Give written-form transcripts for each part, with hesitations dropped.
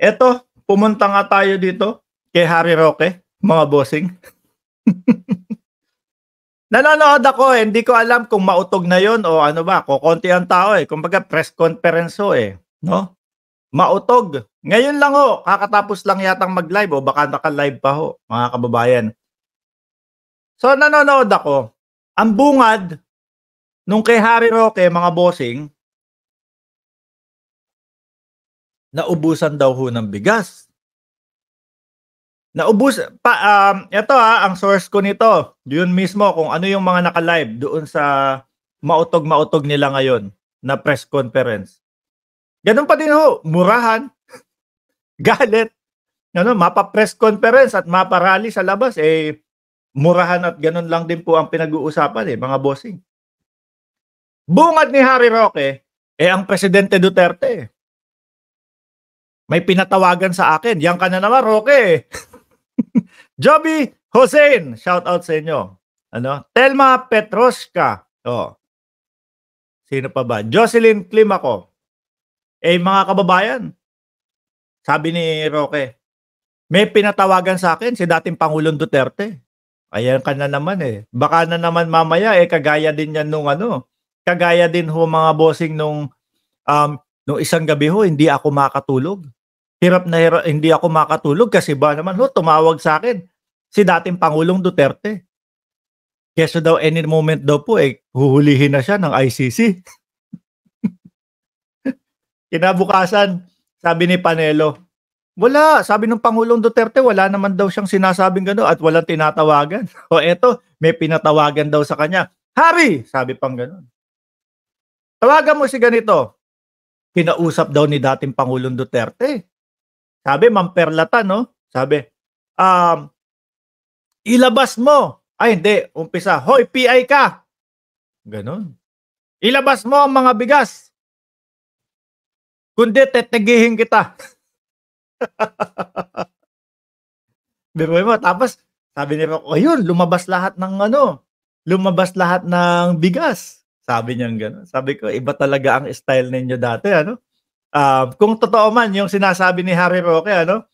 Eto, pumunta nga tayo dito kay Harry Roque, mga bossing. Nanonood ako, hindi ko alam kung mautog na yon o ano ba, kokonti ang tao, eh. Kumbaga press conference ho, eh, 'no? Mautog. Ngayon lang ho, kakatapos lang yatang mag-live o baka naka-live pa ho, mga kababayan. So, nanonood ako. Ang bungad nung kay Harry Roque, mga bossing, naubusan daw ho ng bigas. Eto, ang source ko nito, yun mismo kung ano yung mga naka-live doon sa mautog-mautog nila ngayon na press conference. Gano'n pa din ho, murahan, galit, ano, mapa-press conference at mapa-rally sa labas, eh, murahan at gano'n lang din po ang pinag-uusapan, eh, mga bossing. Bungad ni Harry Roque, eh, ang Presidente Duterte, eh. May pinatawagan sa akin, "Yan ka na naman, Roque." Joby Hossein, shout out sa inyo. Ano, Telma Petroska, oh. Sino pa ba? Jocelyn Climaco. Eh, mga kababayan, sabi ni Roque, may pinatawagan sa akin si dating Pangulong Duterte. Ayan ka na naman, eh. Baka na naman mamaya, eh, kagaya din yan nung ano, kagaya din ho mga bossing nung isang gabi ho, hindi ako makatulog. Hirap na hirap, hindi ako makatulog kasi ba naman ho, tumawag sa akin si dating Pangulong Duterte. Keso daw any moment daw po, eh, huhulihin na siya ng ICC. Kinabukasan, sabi ni Panelo, wala, sabi ng Pangulong Duterte, wala naman daw siyang sinasabing gano'n at walang tinatawagan. O eto, may pinatawagan daw sa kanya. Harry, sabi pang gano'n. Tawagan mo si ganito. Kinausap daw ni dating Pangulong Duterte. Sabi, mamperlatan, no? Sabi, ilabas mo. Ay, hindi. Umpisa, hoy, PI ka. Ganon. Ilabas mo ang mga bigas. Kundi, tetigihin kita. Biro mo, tapos, sabi ni Roque, ayun, lumabas lahat ng bigas. Sabi niya gano'n. Sabi ko, iba talaga ang style ninyo dati, ano? Kung totoo man yung sinasabi ni Harry Roque, ano?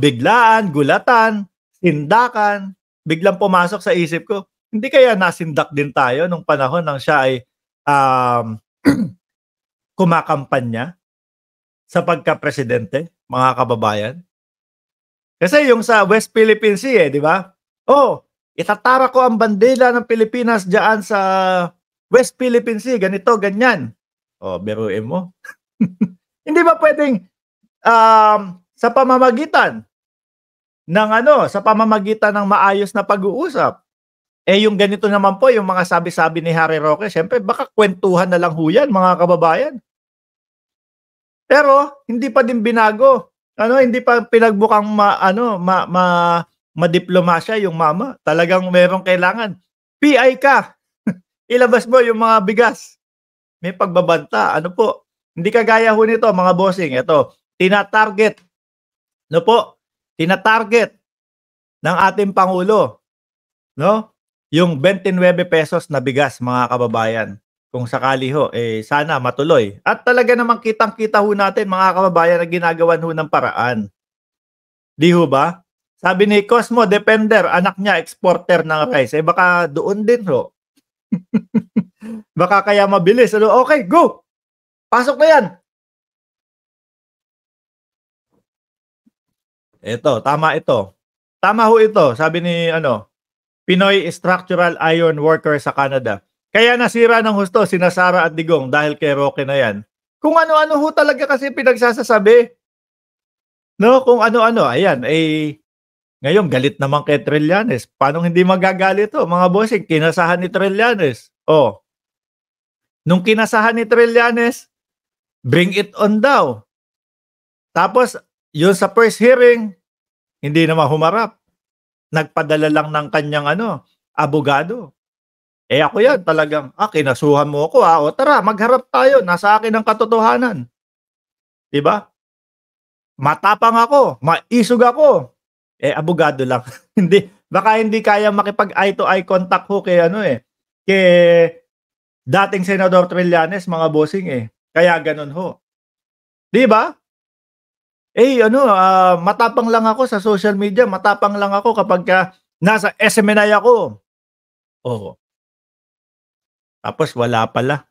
Biglaan, gulatan, sindakan, biglang pumasok sa isip ko, hindi kaya nasindak din tayo nung panahon nang siya ay kumakampanya sa pagka-presidente, mga kababayan? Kasi yung sa West Philippine Sea, eh, di ba? Oh, itatara ko ang bandila ng Pilipinas diyan sa West Philippine Sea, ganito, ganyan. Oh, biruin mo. Hindi ba pwedeng sa pamamagitan ng maayos na pag-uusap, eh, yung ganito naman po, yung mga sabi-sabi ni Harry Roque, siyempre baka kwentuhan na lang ho yan, mga kababayan. Pero hindi pa din binago. Ano, hindi pa pinagbukang madiplomasya yung mama. Talagang merong kailangan. PI ka. Ilabas mo yung mga bigas. May pagbabanta. Ano po? Hindi kagaya ho nito, mga bossing. Ito, tinatarget. No po? Tinatarget ng ating Pangulo, no? Yung 29 pesos na bigas, mga kababayan. Kung sakali ho, eh, sana matuloy. At talaga namang kitang-kita ho natin, mga kababayan, na ginagawan ho ng paraan. Di ho ba? Sabi ni Cosmo Depender, anak niya exporter ng rice. Eh, baka doon din ho. Baka kaya mabilis. Ano? Okay, go! Pasok na yan! Ito, tama ito. Tama ho ito, sabi ni Pinoy Structural Iron Worker sa Canada. Kaya nasira ng husto sina Sara at Digong dahil kay Roque na yan. Kung ano-ano ho talaga kasi pinagsasasabi. No, kung ano-ano. Ayan, eh, ngayon galit naman kay Trillanes. Paano hindi magagalit to, mga bossing? Kinasahan ni Trillanes. Oh. Nung kinasahan ni Trillanes, bring it on daw. Tapos, yun sa first hearing, hindi naman humarap. Nagpadala lang ng kanyang abogado. Eh, ako yan talagang, kinasuhan mo ako, o tara, magharap tayo, nasa akin ang katotohanan. Diba? Matapang ako, maisog ako. Eh, abogado lang. Baka hindi kaya makipag eye to eye contact ho kay kay dating Senador Trillanes, mga bossing, eh. Kaya ganun ho. Diba? Matapang lang ako sa social media, matapang lang ako kapagka nasa SMNI ako. Oo, tapos wala pala.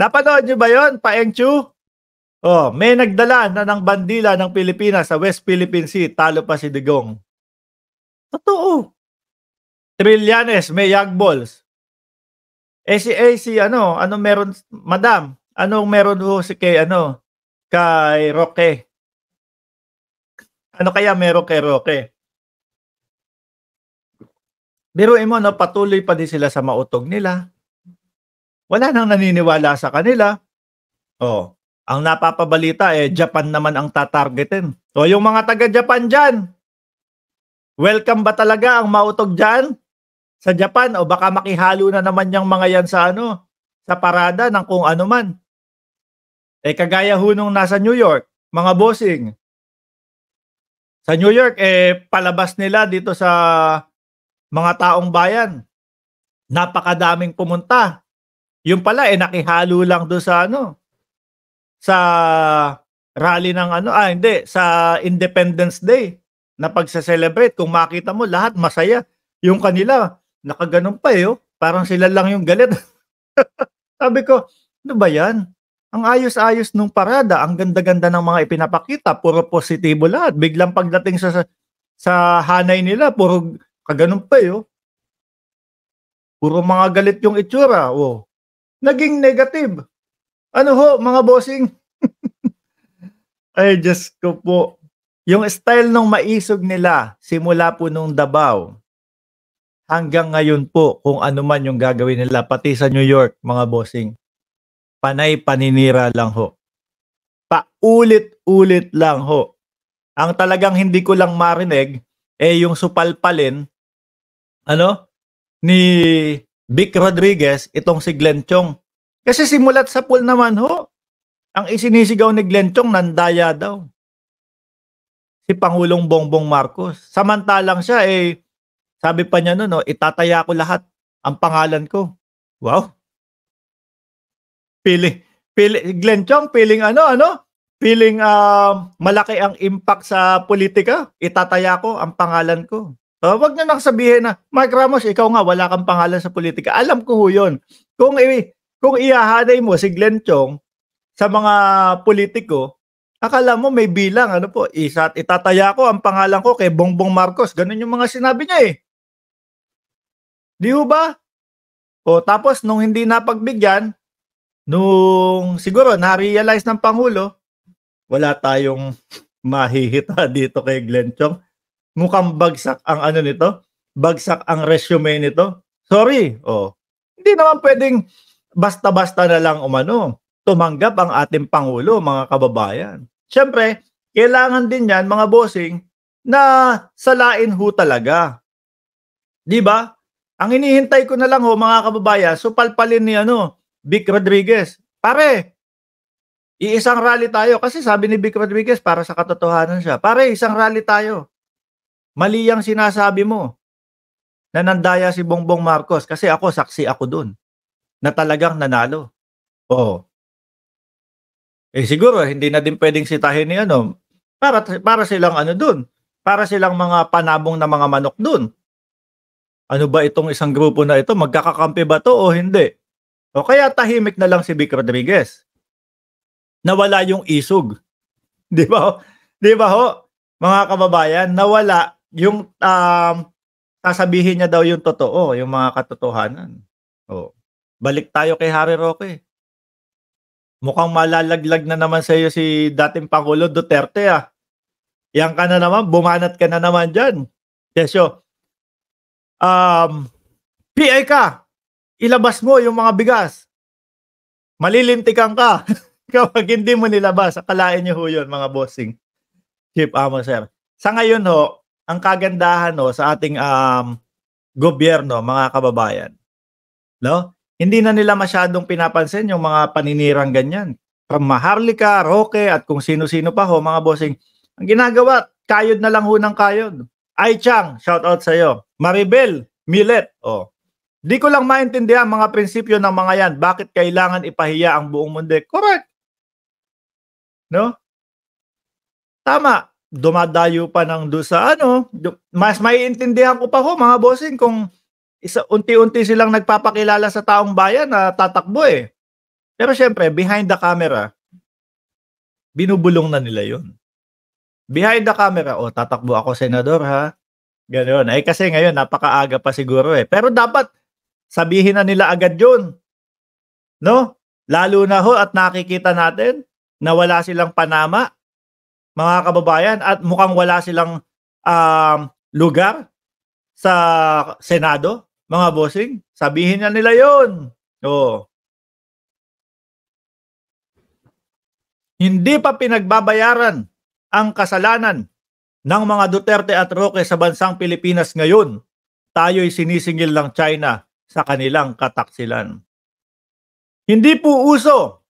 Napanood niyo ba 'yun, Pa-Engchu? Oh, may nagdala na ng bandila ng Pilipinas sa West Philippine Sea, talo pa si Digong. Totoo. Trillanes may yagballs. Si ano meron madam, anong meron ho si kay Roque? Ano kaya meron kay Roque? Biruin mo 'no, patuloy pa din sila sa mautog nila. Wala nang naniniwala sa kanila. Oh, ang napapabalita, Japan naman ang tatargetin. So yung mga taga-Japan diyan, welcome ba talaga ang mautog diyan sa Japan o baka makihalo na naman yang mga yan sa sa parada ng kung ano man. Kagaya ho nung nasa New York, mga bossing. Sa New York, palabas nila dito sa mga taong bayan. Napakadaming pumunta. Yung pala, nakihalo lang doon sa sa rally ng hindi, sa Independence Day na pagse-celebrate. Kung makita mo, lahat masaya. Yung kanila, nakaganon pa parang sila lang yung galit. Sabi ko, ano ba yan? Ang ayos-ayos nung parada, ang ganda-ganda ng mga ipinapakita, puro positibo lahat. Biglang pagdating sa hanay nila, puro kaganon pa Puro mga galit yung itsura. Oh. Naging negative. Ano ho, mga bossing? Ay, Diyos ko po. Yung style ng maisog nila, simula po nung Davao, hanggang ngayon po, kung ano man yung gagawin nila, pati sa New York, mga bossing, panay paninira lang ho. Paulit-ulit lang ho. Ang talagang hindi ko lang marinig, yung supalpalin, ni Vic Rodriguez, itong si Glenn Chong. Kasi simulat sa pool naman ho, ang isinisigaw ni Glenn Chong, nandaya daw. Si Pangulong Bongbong Marcos. Samantalang siya, sabi pa niya itataya ko lahat ang pangalan ko. Wow. Glenn Chong, feeling malaki ang impact sa politika, itataya ko ang pangalan ko. So, wag na sabihin na, Mark Ramos, ikaw nga, wala kang pangalan sa politika. Alam ko ho yun. Kung ihahanay mo si Glenn Chong sa mga politiko, akala mo may bilang, itataya ko ang pangalan ko kay Bongbong Marcos. Ganun yung mga sinabi niya Di ho ba? O tapos nung hindi napagbigyan, nung siguro na-realize ng Pangulo, wala tayong mahihita dito kay Glenn Chong. Mukhang bagsak ang nito, bagsak ang resume nito. Sorry. Hindi naman pwedeng basta-basta na lang tumanggap ang ating Pangulo, mga kababayan. Siyempre, kailangan din yan, mga bossing, na salain ho talaga. Di ba? Ang hinihintay ko na lang mga kababayan, supalpalin ni Vic Rodriguez. Pare, iisang rally tayo. Kasi sabi ni Vic Rodriguez, para sa katotohanan siya. Pare, isang rally tayo. Mali ang sinasabi mo na nandaya si Bongbong Marcos kasi saksi ako dun na talagang nanalo. Siguro hindi na din pwedeng sitahin ni para silang dun. Para silang mga panabong na mga manok dun. Ano ba itong isang grupo na ito? Magkakakampi ba to o hindi? O kaya tahimik na lang si Vic Rodriguez. Nawala yung isog. Di ba? Di ba ho? Mga kababayan, nawala yung sasabihin niya daw yung totoo, yung mga katotohanan. Balik tayo kay Harry Roque. Mukhang malalaglag na naman sa iyo si dating Pangulo Duterte Yan ka na naman, bumanat ka na naman dyan. Kesyo, PI ka, ilabas mo yung mga bigas. Malilintikan ka kapag hindi mo nilabas. Akalain niyo ho yun, mga bossing. Chief Amo, sir. Sa ngayon ang kagandahan sa ating gobyerno, mga kababayan, hindi na nila masyadong pinapansin yung mga paninirang ganyan. From Maharlika, Roque, at kung sino-sino pa mga bossing. Ang ginagawa, kayod na lang ho ng kayod. Ai Chang, shout out sa iyo. Maribel, Milet, Di ko lang maintindihan mga prinsipyo ng mga yan. Bakit kailangan ipahiya ang buong mundo? Correct. No? Tama, dumadayo pa ng do sa ano, mas maiintindihan ko pa ho mga bossing kung unti-unti silang nagpapakilala sa taong bayan na tatakbo, eh. Pero siyempre behind the camera, binubulong na nila 'yun. Behind the camera, "Oh, tatakbo ako senador ha." Gano'n. Eh, kasi ngayon napakaaga pa siguro, eh. Pero dapat sabihin na nila agad 'yun, 'no? Lalo na ho at nakikita natin na wala silang panama, mga kababayan, at mukhang wala silang, lugar sa Senado, mga bossing. Sabihin na nila 'yun. Oo. Hindi pa pinagbabayaran ang kasalanan ng mga Duterte at Roque sa bansang Pilipinas ngayon. Tayo'y sinisingil ng China sa kanilang kataksilan. Hindi po uso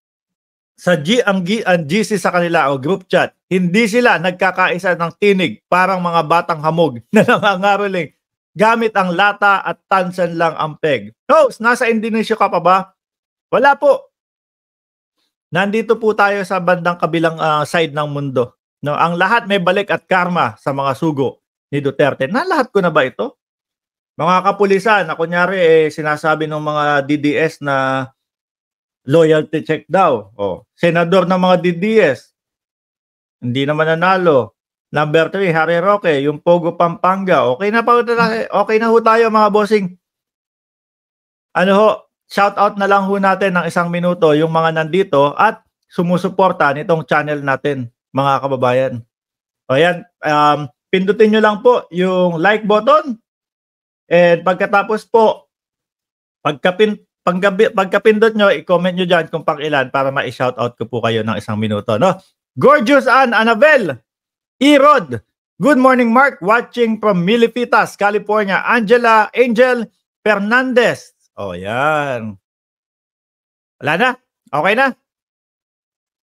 sa ang GC sa kanila o group chat. Hindi sila nagkakaisa ng tinig parang mga batang hamog na nangangaroling gamit ang lata at tansan lang ang peg. Host, nasa Indonesia ka pa ba? Wala po. Nandito po tayo sa bandang kabilang side ng mundo. No, ang lahat may balik at karma sa mga sugo ni Duterte. Lahat ko na ba ito? Mga kapulisan, na kunyari sinasabi ng mga DDS na loyalty check daw. Senador ng mga DDS, hindi naman nanalo. Number 3, Harry Roque, yung Pogo Pampanga. Okay na ho tayo mga bossing. Ano ho, shout out na lang ho natin ng 1 minuto yung mga nandito at sumusuporta nitong channel natin, mga kababayan. Ayan, pindutin nyo lang po yung like button. And pagkatapos po, pagkapindot nyo, i-comment nyo dyan kung pang ilan para ma-shoutout ko po kayo ng 1 minuto. No? Gorgeous Annabel, Erod, good morning Mark, watching from Milipitas, California. Angela Angel Fernandez. Yan. Wala na? Okay na?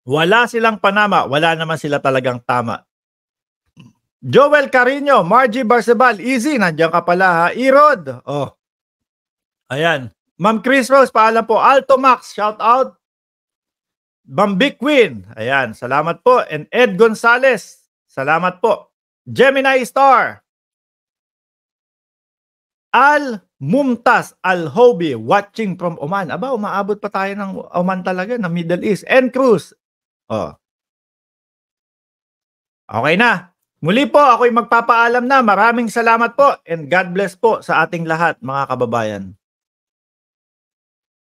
Wala silang panama, wala naman sila talagang tama. Joel Carino, Margie Barcebal, easy, nandiyan ka pala ha. Erod, ayan. Ma'am Chris Rose, paalam po. Alto Max, shout out. Bambi Queen, ayan, salamat po. And Ed Gonzalez, salamat po. Gemini Star, Al Mumtaz Al Hobi, watching from Oman. Aba, umaabot pa tayo ng Oman talaga, ng Middle East. And Cruz, okay na. Muli po, ako'y magpapaalam na. Maraming salamat po and God bless po sa ating lahat, mga kababayan.